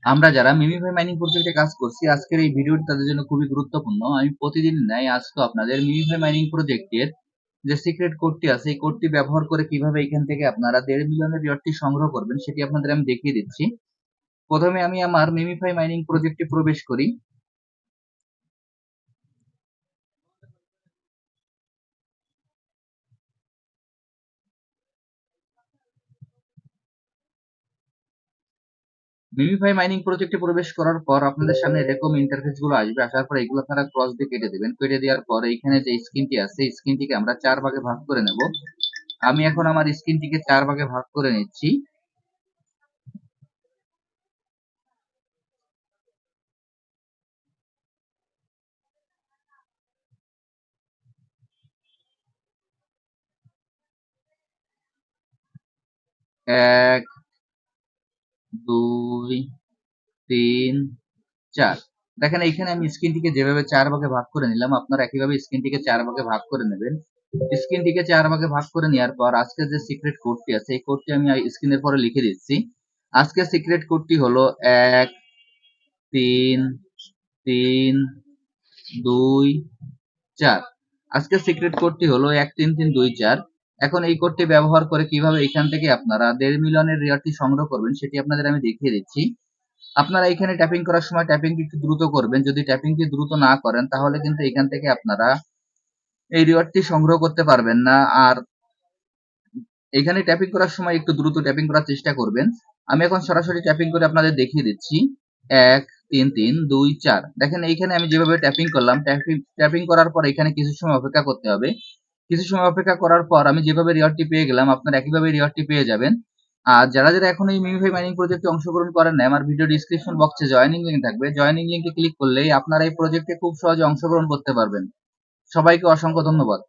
আমরা যারা MemeFi mining প্রজেক্টে কাজ করছি, আজকের এই ভিডিওটি তাদের জন্য খুবই গুরুত্বপূর্ণ। আমি প্রতিদিন ন্যায় আজকে আপনাদের মিমিফাই মাইনিং প্রজেক্টের যে সিক্রেট কোডটি আছে, এই কোডটি ব্যবহার করে কিভাবে এখান থেকে আপনারা 1.5 মিলিয়নের রিওয়ার্ডটি সংগ্রহ করবেন সেটি আপনাদের আমি দেখিয়ে দিচ্ছি। প্রথমে আমি আমার মিমিফাই মাইনিং প্রজেক্টে প্রবেশ করি। মিমিফাই মাইনিং প্রজেক্টে প্রবেশ করার পর আপনাদের সামনে এরকম ইন্টারফেস গুলো আসবে। আসার পর এগুলো আপনারা ক্রস দিয়ে কেটে দেবেন। কেটে দেওয়ার পর এইখানে যে স্ক্রিনটি আছে, স্ক্রিনটিকে আমরা 4 ভাগে ভাগ করে নেব। আমি এখন আমার স্ক্রিনটিকে 4 ভাগে ভাগ করে নিচ্ছি। এক, দুই, তিন, 4। দেখেন এইখানে আমি স্ক্রিনটিকে যেভাবে 4 ভাগে ভাগ করে নিলাম, আপনারা একইভাবে স্ক্রিনটিকে 4 ভাগে ভাগ করে নেবেন। স্ক্রিনটিকে 4 ভাগে ভাগ করে নেওয়ার পর আজকের যে সিক্রেট কোডটি আছে, এই কোডটি আমি স্ক্রিনের পরে লিখে দিচ্ছি। আজকের সিক্রেট কোডটি হলো 1, 3, 3, 2, 4। আজকের সিক্রেট কোডটি হলো 1, 3, 3, 2, 4। এখন এই কোডটি ব্যবহার করে কিভাবে এখান থেকে আপনারা 1.5 মিলিয়নের রিওয়ার্ডটি সংগ্রহ করবেন সেটি আপনাদের আমি দেখিয়ে দিচ্ছি। আপনারা এখানে ট্যাপিং করার সময় ট্যাপিংটি একটু দ্রুত করবেন। যদি ট্যাপিংটি দ্রুত না করেন তাহলে কিন্তু এখান থেকে আপনারা এই রিওয়ার্ডটি সংগ্রহ করতে পারবেন না। আর এখানে ট্যাপিং করার সময় একটু দ্রুত ট্যাপিং করার চেষ্টা করবেন। আমি এখন সরাসরি ট্যাপিং করে আপনাদের দেখিয়ে দিচ্ছি। 1, 3, 3, 2, 4। দেখেন এইখানে আমি যেভাবে ট্যাপিং করলাম, ট্যাপিং করার পর এখানে কিছু সময় অপেক্ষা করতে হবে। কিছু সময় অপেক্ষা করার পর আমি যেভাবে রিওয়ার্ডটি পেয়ে গেলাম, আপনারা একইভাবে রিওয়ার্ডটি পেয়ে যাবেন। আর যারা এখন এই মিমিফাই মাইনিং প্রজেক্টে অংশগ্রহণ করেন নাই, আমার ভিডিও ডিসক্রিপশন বক্সে জয়েনিং লিংক থাকবে। জয়েনিং লিংকে ক্লিক করলেই আপনারা এই প্রজেক্টে খুব সহজে অংশগ্রহণ করতে পারবেন। সবাইকে অসংখ্য ধন্যবাদ।